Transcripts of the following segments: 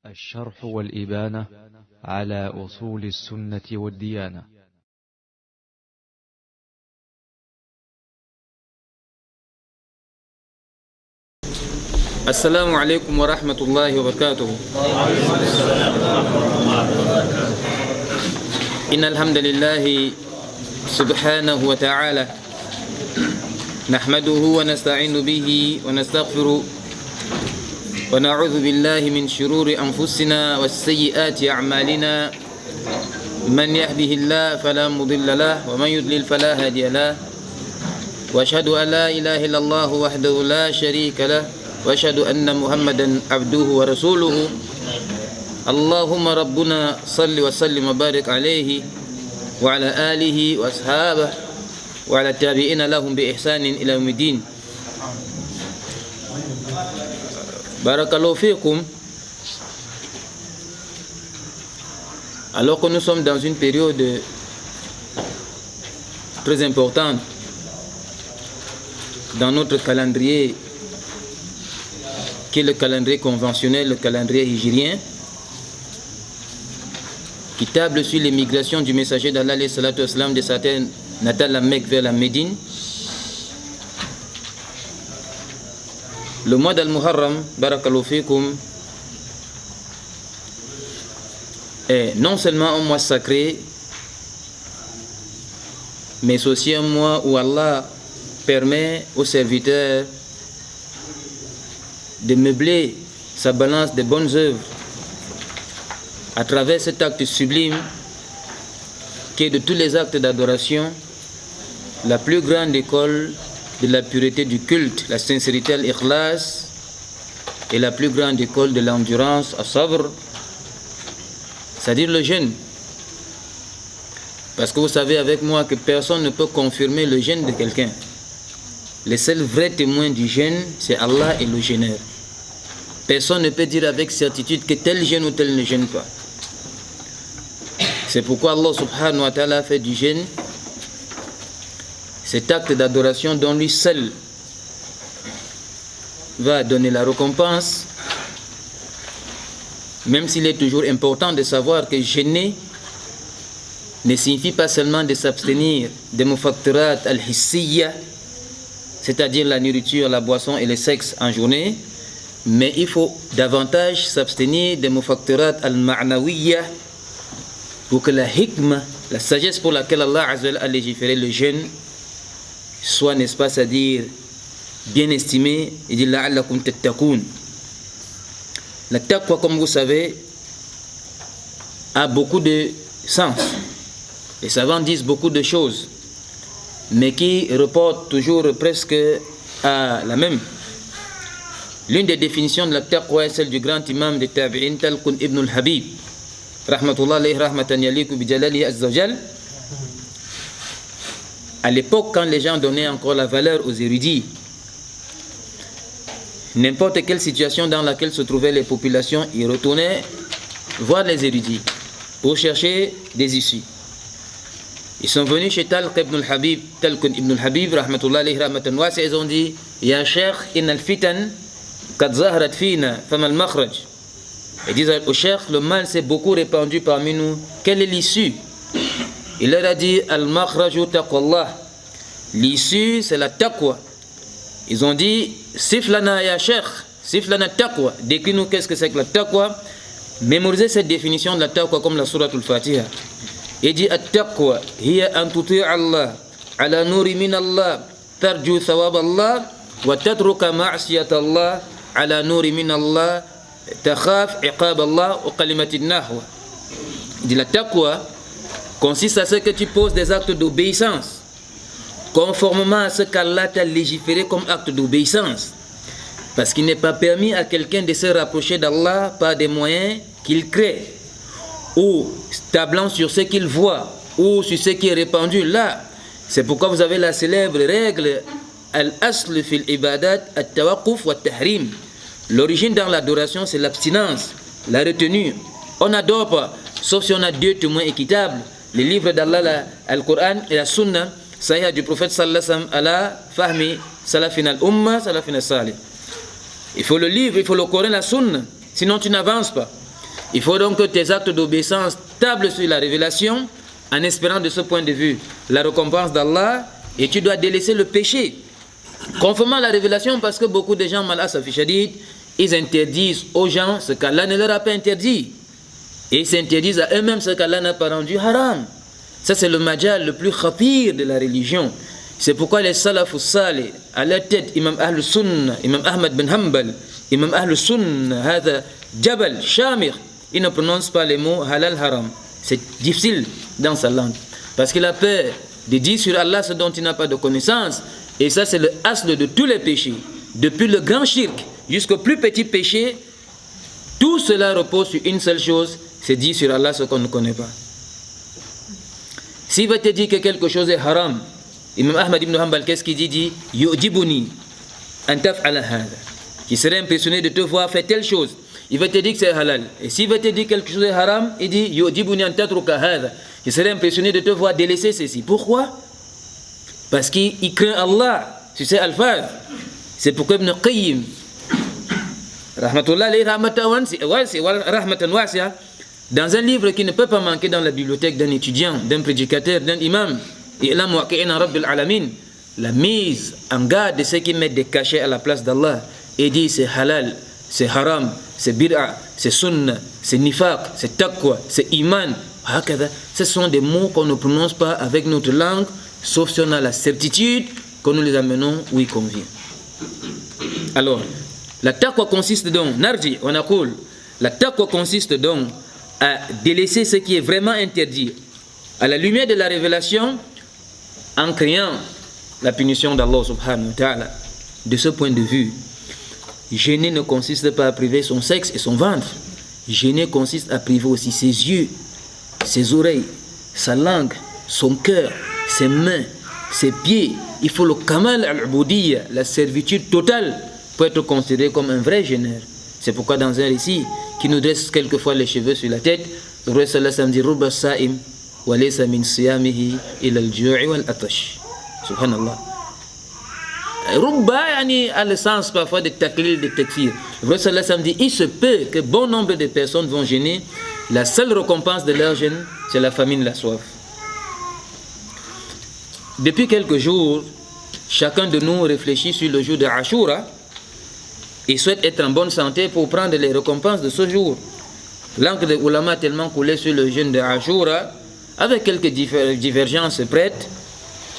الشرح والإبانة على أصول السنة والديانة. السلام عليكم ورحمة الله وبركاته. إن الحمد لله سبحانه وتعالى نحمده ونستعين به ونستغفره ونعوذ بالله من شرور أنفسنا والسيئات أعمالنا. من يهده الله فلا مضل له ومن يضلل فلا هادي له، وأشهد أن لا إله إلا الله وحده لا شريك له، وأشهد أن محمدا عبده ورسوله. اللهم ربنا صل وسلم وبارك عليه وعلى آله وأصحابه وعلى التابعين لهم بإحسان إلى يوم الدين. Barakallahu fikum. Alors que nous sommes dans une période très importante dans notre calendrier, qui est le calendrier conventionnel, le calendrier hijrien, qui table sur l'émigration du messager d'Allah de sa terre natale, la Mecque, vers la Médine. Le mois d'Al-Muharram, Barakallahu fikum, est non seulement un mois sacré, mais aussi un mois où Allah permet aux serviteurs de meubler sa balance de bonnes œuvres à travers cet acte sublime qui est de tous les actes d'adoration la plus grande école de la pureté du culte, la sincérité, l'ikhlas, et la plus grande école de l'endurance, as-sabr, c'est-à-dire le jeûne. Parce que vous savez avec moi que personne ne peut confirmer le jeûne de quelqu'un. Les seuls vrais témoins du jeûne, c'est Allah et le jeûneur. Personne ne peut dire avec certitude que tel jeûne ou tel ne jeûne pas. C'est pourquoi Allah subhanahu wa ta'ala fait du jeûne cet acte d'adoration dont lui seul va donner la récompense, même s'il est toujours important de savoir que jeûner ne signifie pas seulement de s'abstenir des mufattirat al-hissiyya, c'est-à-dire la nourriture, la boisson et le sexe en journée, mais il faut davantage s'abstenir des mufattirat al-ma'nawiyya pour que la hikmah, la sagesse pour laquelle Allah a légiféré le jeûne, soit, n'est-ce pas, c'est-à-dire bien estimé. Il dit la'allakum tattaqun. La taqwa, comme vous savez, a beaucoup de sens. Les savants disent beaucoup de choses, mais qui reportent toujours presque à la même. L'une des définitions de la taqwa est celle du grand imam de Tabi'in, Talqun ibn al-Habib, rahmatullah alayhi rahmatan yaliku bi jalalihi azza wa jal. À l'époque, quand les gens donnaient encore la valeur aux érudits, n'importe quelle situation dans laquelle se trouvaient les populations, ils retournaient voir les érudits pour chercher des issues. Ils sont venus chez Talq ibn al-Habib, Talqun ibn al-Habib, rahmatullah alayhi rahmatan wasi, ils ont dit Ya Cheikh, in al-fitan, kad zahrat fina, fama al-makhraj. Ils disent au Cheikh, le mal s'est beaucoup répandu parmi nous, quelle est l'issue? Il leur a dit al-makhraju taqwallah. L'issue, c'est la taqwa. Ils ont dit siflana ya Cheikh, siflana taqwa. Décris-nous qu'est-ce que c'est que la taqwa. Mémorisez cette définition de la taqwa comme la sourate al-Fatiha. Il dit at-taqwa hiya an tuti'a Allah ala nuri min Allah tarju thawab Allah wa tatruka ma'siyat Allah ala nuri min Allah takhaf iqab Allah wa kalimatin nahwa. Il dit la taqwa consiste à ce que tu poses des actes d'obéissance conformément à ce qu'Allah t'a légiféré comme acte d'obéissance, parce qu'il n'est pas permis à quelqu'un de se rapprocher d'Allah par des moyens qu'il crée ou tablant sur ce qu'il voit ou sur ce qui est répandu là. C'est pourquoi vous avez la célèbre règle al-asl fil ibadat at-tawaqquf wa tahrim. L'origine dans l'adoration, c'est l'abstinence, la retenue. On n'adore pas sauf si on a deux témoins équitables, les livres d'Allah, Al-Qur'an et la Sunna sahih du prophète sallallahu alayhi wa sallam, ala fahmi salafina al-umma, salafina salih. Il faut le livre, il faut le Coran, la Sunna, sinon tu n'avances pas. Il faut donc que tes actes d'obéissance tablent sur la révélation en espérant de ce point de vue la récompense d'Allah, et tu dois délaisser le péché. Conformément à la révélation, parce que beaucoup de gens, ils interdisent aux gens ce qu'Allah ne leur a pas interdit. Et ils s'interdisent à eux-mêmes ce qu'Allah n'a pas rendu haram. Ça, c'est le majal le plus khatir de la religion. C'est pourquoi les salafus salih, à leur tête, Imam Ahl Sunnah, Imam Ahmad bin Hanbal, Imam Ahl Sunnah, Hada Jabal, Shamir, ils ne prononcent pas les mots halal haram. C'est difficile dans sa langue. Parce qu'il a peur de dire sur Allah ce dont il n'a pas de connaissance. Et ça, c'est le asle de tous les péchés. Depuis le grand shirk jusqu'au plus petit péché, tout cela repose sur une seule chose, c'est dire sur Allah ce qu'on ne connaît pas. S'il va te dire que quelque chose est haram, Imam Ahmad ibn Hanbal, qu'est-ce qu'il dit? Yu'jibuni an taf'ala hadha. Qui serait impressionné de te voir faire telle chose. Il va te dire que c'est halal. Et s'il va te dire quelque chose est haram, il dit yu'jibuni an tatruka hadha. Il serait impressionné de te voir délaisser ceci. Pourquoi? Parce qu'il craint Allah. Tu sais, Al-Faz. C'est pourquoi Ibn Qayyim, rahmatullah alayhi rahmatan wasi'a, dans un livre qui ne peut pas manquer dans la bibliothèque d'un étudiant, d'un prédicateur, d'un imam, la mise en garde de ceux qui mettent des cachets à la place d'Allah et dit c'est halal, c'est haram, c'est bid'a, c'est sunnah, c'est nifaq, c'est taqwa, c'est iman. Ce sont des mots qu'on ne prononce pas avec notre langue, sauf si on a la certitude que nous les amenons où il convient. Alors, la taqwa consiste donc, narji, on accole, la taqwa consiste donc à délaisser ce qui est vraiment interdit à la lumière de la révélation en créant la punition d'Allah subhanahu wa ta'ala. De ce point de vue, gêner ne consiste pas à priver son sexe et son ventre. Gêner consiste à priver aussi ses yeux, ses oreilles, sa langue, son cœur, ses mains, ses pieds. Il faut le kamal al-ubudiyya, la servitude totale, pour être considéré comme un vrai gêneur. C'est pourquoi dans un récit qui nous dresse quelquefois les cheveux sur la tête, le roi sallallahu alayhi wa sallam dit Rubba sa'im wa laysa min siyamihi ila al-ju'i wal atash. Subhanallah. Rubba a le sens parfois de taklil, de takfir. Le roi sallallahu alayhi wa sallam dit il se peut que bon nombre de personnes vont gêner. La seule récompense de leur gêne, c'est la famine, la soif. Depuis quelques jours, chacun de nous réfléchit sur le jour de Ashura et souhaite être en bonne santé pour prendre les récompenses de ce jour. L'encre des ulama a tellement coulé sur le jeûne de Ashura, avec quelques divergences prêtes.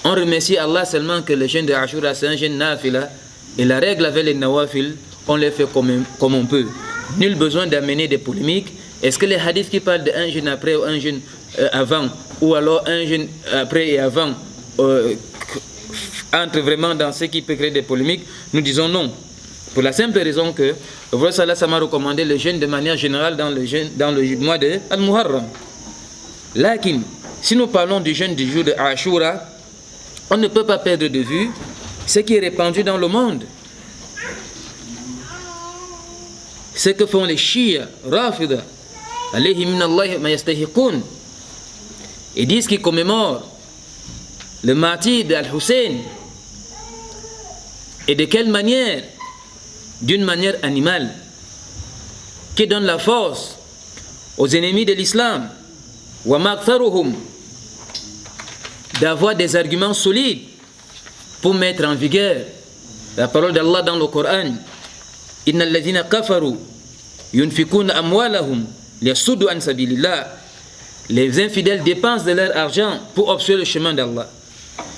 On remercie Allah seulement que le jeûne de Ashura c'est un jeûne nafila, et la règle avec les nawafil, on les fait comme on peut. Nul besoin d'amener des polémiques. Est-ce que les hadiths qui parlent d'un jeûne après ou un jeûne avant, ou alors un jeûne après et avant, entrent vraiment dans ce qui peut créer des polémiques? Nous disons non. Pour la simple raison que le prophète sallallahu alayhi wa sallam a recommandé le jeûne de manière générale dans le mois de Al-Muharram. Lakin, si nous parlons du jeûne du jour de Ashura, on ne peut pas perdre de vue ce qui est répandu dans le monde. Ce que font les Shia, Rafida, alayhi min Allah ma yastahiqun, et disent qu'ils commémorent le martyr d'Al-Hussein. Et de quelle manière? D'une manière animale, qui donne la force aux ennemis de l'islam, wa maktharuhum, d'avoir des arguments solides pour mettre en vigueur la parole d'Allah dans le Coran. Innal ladhina kafaru yunfikuna amwalahum liyasuddu an sabilillah. Les infidèles dépensent de leur argent pour obstruer le chemin d'Allah.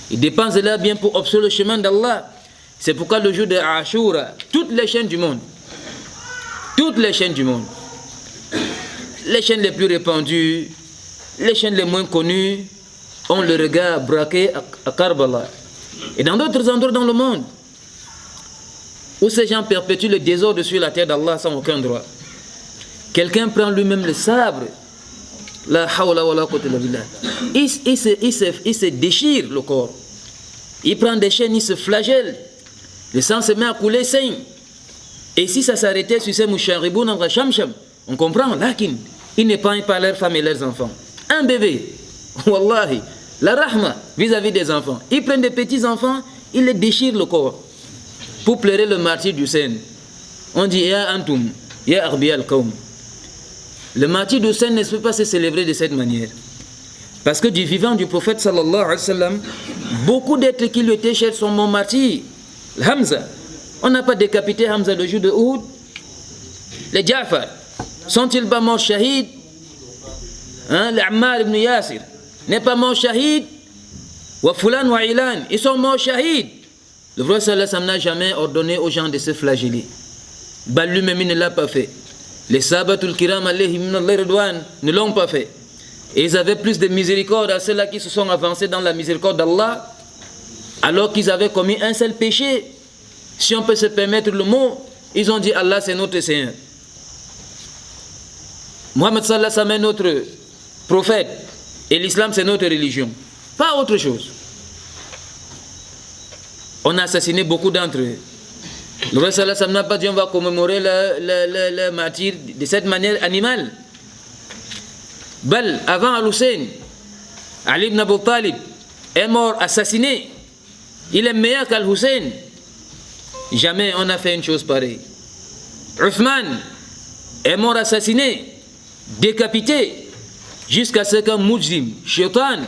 Ils dépensent de leur bien pour obstruer le chemin d'Allah. C'est pourquoi le jour de Ashura, toutes les chaînes du monde, les chaînes les plus répandues, les chaînes les moins connues, ont le regard braqué à Karbala. Et dans d'autres endroits dans le monde, où ces gens perpétuent le désordre sur la terre d'Allah sans aucun droit. Quelqu'un prend lui-même le sabre, la hawla wa la quwwata illa billah. Il se déchire le corps. Il prend des chaînes, il se flagelle. Le sang se met à couler, saigne. Et si ça s'arrêtait sur ces mouchariboun en Shamsham, on comprend, lakin, ils n'épargnent pas leurs femmes et leurs enfants. Un bébé, wallahi, la rahma vis-à-vis des enfants. Ils prennent des petits enfants, ils les déchirent le corps pour pleurer le martyr du Hussein. On dit, ya antum, ya arbiya al-qawm. Le martyr d'Hussein ne peut pas se célébrer de cette manière. Parce que du vivant du prophète sallallahu alayhi wa sallam, beaucoup d'êtres qui lui étaient chers sont morts martyrs. Hamza, on n'a pas décapité Hamza le jour de Uhud. Les Ja'far, sont-ils pas morts shahid? Les Ammar ibn Yasir n'est pas mort shahid. Wa Fulan wa Ilan, ils sont morts shahid. Le prophète sallallahu alayhi wa sallam n'a jamais ordonné aux gens de se flageller. Bah lui-même il ne l'a pas fait. Les sahabatul kiram alayhim minallahi ridwan ne l'ont pas fait. Et ils avaient plus de miséricorde à ceux-là qui se sont avancés dans la miséricorde d'Allah, alors qu'ils avaient commis un seul péché. Si on peut se permettre le mot, ils ont dit Allah c'est notre Seigneur. Mohammed sallallahu alayhi wa sallam est notre prophète. Et l'islam c'est notre religion. Pas autre chose. On a assassiné beaucoup d'entre eux. Le roi sallallahu alayhi wa sallam n'a pas dit on va commémorer le martyr de cette manière animale. Bal, avant Al-Hussein, Ali ibn Abi Talib est mort assassiné. Il est meilleur qu'Al-Hussein. Jamais on a fait une chose pareille. Uthman est mort assassiné, décapité, jusqu'à ce qu'un Mujrim, Shaitan,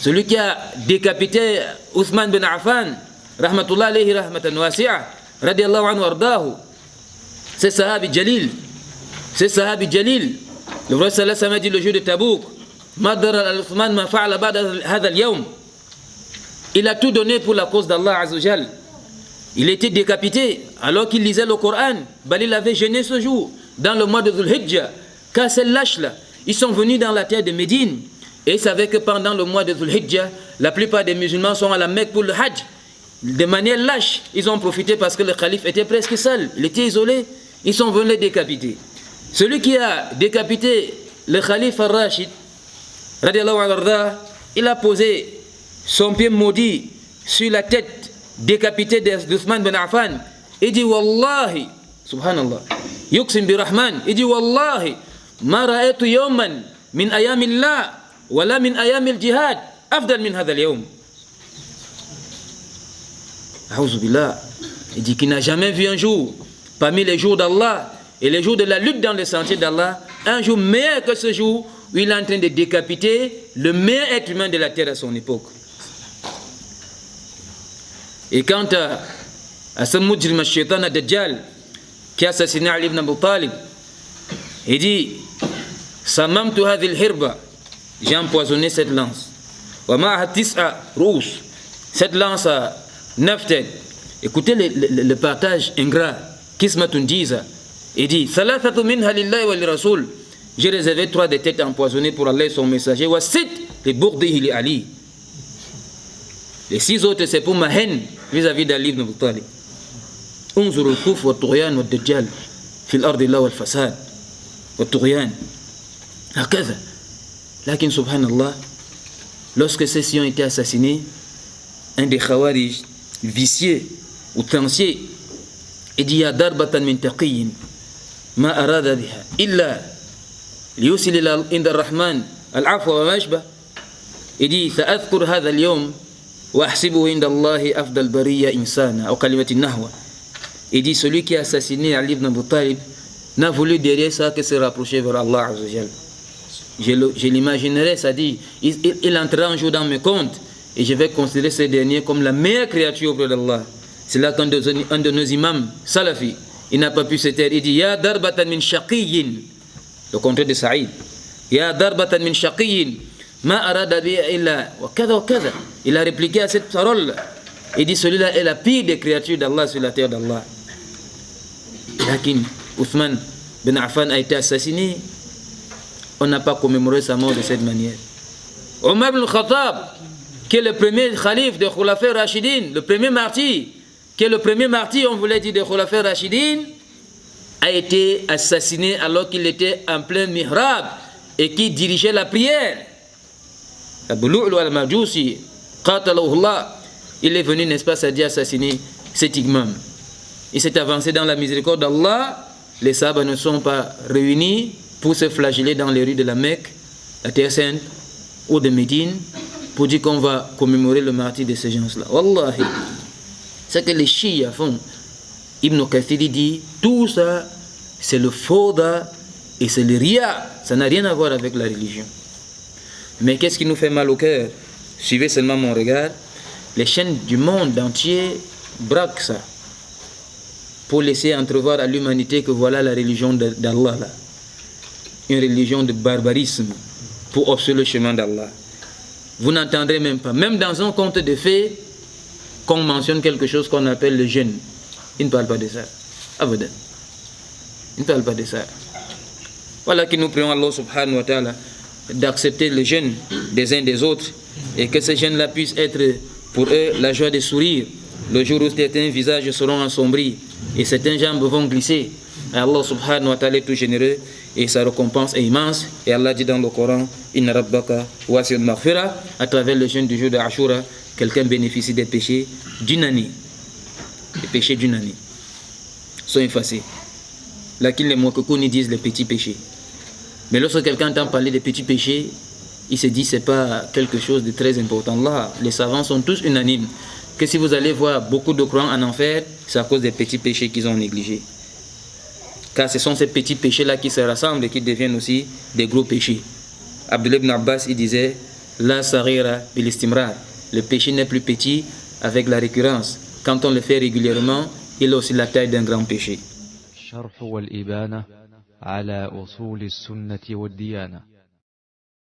celui qui a décapité Uthman bin Affan, rahmatullah alayhi rahmatan wasi'a, radiallahu anhu ardahu, c'est sahabi Jalil. C'est sahabi Jalil. Le prophète sallallahu alayhi wa sallam a dit le jour de Tabouk, il a tout donné pour la cause d'Allah Azza wa Jal. Il était décapité alors qu'il lisait le Coran. Il avait jeûné ce jour dans le mois de Dhul Hijjah. Car ces lâches-là, ils sont venus dans la terre de Médine et ils savaient que pendant le mois de Dhul Hijjah, la plupart des musulmans sont à la Mecque pour le Hajj. De manière lâche, ils ont profité parce que le calife était presque seul, il était isolé. Ils sont venus les décapiter. Celui qui a décapité le calife al-Rashid, il a posé son pied maudit sur la tête décapitée d'Uthman bin Affan. Il dit Wallahi, subhanallah, yuqsim bi Rahman, il dit Wallahi, ma ra'aytu yawman min ayamillah, wala min ayamil jihad, afdal min hadha al-yawm. A'udhu billah. Il dit qu'il n'a jamais vu un jour parmi les jours d'Allah et les jours de la lutte dans les sentiers d'Allah, un jour meilleur que ce jour où il est en train de décapiter le meilleur être humain de la terre à son époque. Et quant à ce Mujrim al-Shaytan al-Dajjal qui a assassiné Ali ibn Abi Talib, il dit Samamtu hadhi al-hirba, j'ai empoisonné cette lance. Wa ma'aha tis'a rous, cette lance a 9 têtes. Écoutez le partage ingrat. Kismatun diza. Il dit Thalathatu minha lillahi wa lirasul. J'ai réservé 3 des têtes empoisonnées pour Allah et son messager. Wa sit li bourdihi li Ali. Les 6 autres c'est pour ma haine vis-à-vis d'Ali ibn Abi Talib. Unzur al-kuf wa al-tughyan wa al-dajjal fi al-ardi Allah wa al-fasad wa al-tughyan. Hakadha. Lakin subhanallah, lorsque ceux-ci ont été assassinés, un des khawarij vicieux, outrancier, il dit ya darbatan min taqiyyin ma arada biha illa liyusil ila inda ar-rahman al-afwa wa mashba. Il dit sa'adhkur hadha al-yawm wa ahsibuhu inda Allahi afdal bariya insana ou kalimati nahwa. Il dit celui qui a assassiné Ali ibn Abi Talib n'a voulu derrière ça que se rapprocher vers Allah Azza wa Jal. Je l'imaginerai, ça dit il entrera un jour dans mes comptes et je vais considérer ce dernier comme la meilleure créature auprès d'Allah. C'est là qu'un de nos imams salafi, il n'a pas pu se taire. Il dit ya darbatan min shaqiyyin, le contraire de Saïd. Ya darbatan min shaqiyyin ma arada bi illa wa kada wa kada. Il a répliqué à cette parole. Il dit celui-là est la pire des créatures d'Allah sur la terre d'Allah. Lakin Uthman bin Affan a été assassiné. On n'a pas commémoré sa mort de cette manière. Omar ibn Khattab, qui est le premier calife de Khulafa Rashidin, le premier martyr, qui est le premier martyr, on voulait dire, de Khulafa Rashidin, a été assassiné alors qu'il était en plein mihrab et qui dirigeait la prière. Abu Lu'lu al-Majusi, qatalahullah, il est venu, n'est-ce pas, ça dit assassiner cet imam. Il s'est avancé dans la miséricorde d'Allah. Les sahabas ne sont pas réunis pour se flageller dans les rues de la Mecque, la Terre Sainte ou de Médine, pour dire qu'on va commémorer le martyr de ces gens-là. Wallahi, c'est que les chiites font. Ibn Kathir dit, tout ça, c'est le fawda Et c'est le ria, ça n'a rien à voir avec la religion. Mais qu'est-ce qui nous fait mal au cœur? Suivez seulement mon regard. Les chaînes du monde entier braquent ça pour laisser entrevoir à l'humanité que voilà la religion d'Allah là. Une religion de barbarisme pour obstruer le chemin d'Allah. Vous n'entendrez même pas. Même dans un conte de fées, qu'on mentionne quelque chose qu'on appelle le jeûne. Il ne parle pas de ça. Abadan. Il ne parle pas de ça. Voilà que nous prions Allah subhanahu wa ta'ala d'accepter le jeûne des uns des autres et que ce jeûne-là puisse être pour eux la joie de sourire le jour où certains visages seront assombris et certaines jambes vont glisser. Et Allah subhanahu wa ta'ala est tout généreux et sa récompense est immense. Et Allah dit dans le Coran, Inna rabbaka wasi'ul maghfira, à travers le jeûne du jour de Ashura, quelqu'un bénéficie des péchés d'une année. Les péchés d'une année sont effacés. Là qu'ils les Mokokouni disent les petits péchés. Mais lorsque quelqu'un entend parler des petits péchés, il se dit c'est pas quelque chose de très important. Là, les savants sont tous unanimes que si vous allez voir beaucoup de croyants en enfer, c'est à cause des petits péchés qu'ils ont négligés. Car ce sont ces petits péchés-là qui se rassemblent et qui deviennent aussi des gros péchés. Abdullah ibn Abbas, il disait La sarira bil istimrar. Le péché n'est plus petit avec la récurrence. Quand on le fait régulièrement, il a aussi la taille d'un grand péché. الشرح والإبانة على أصول السنة والديانة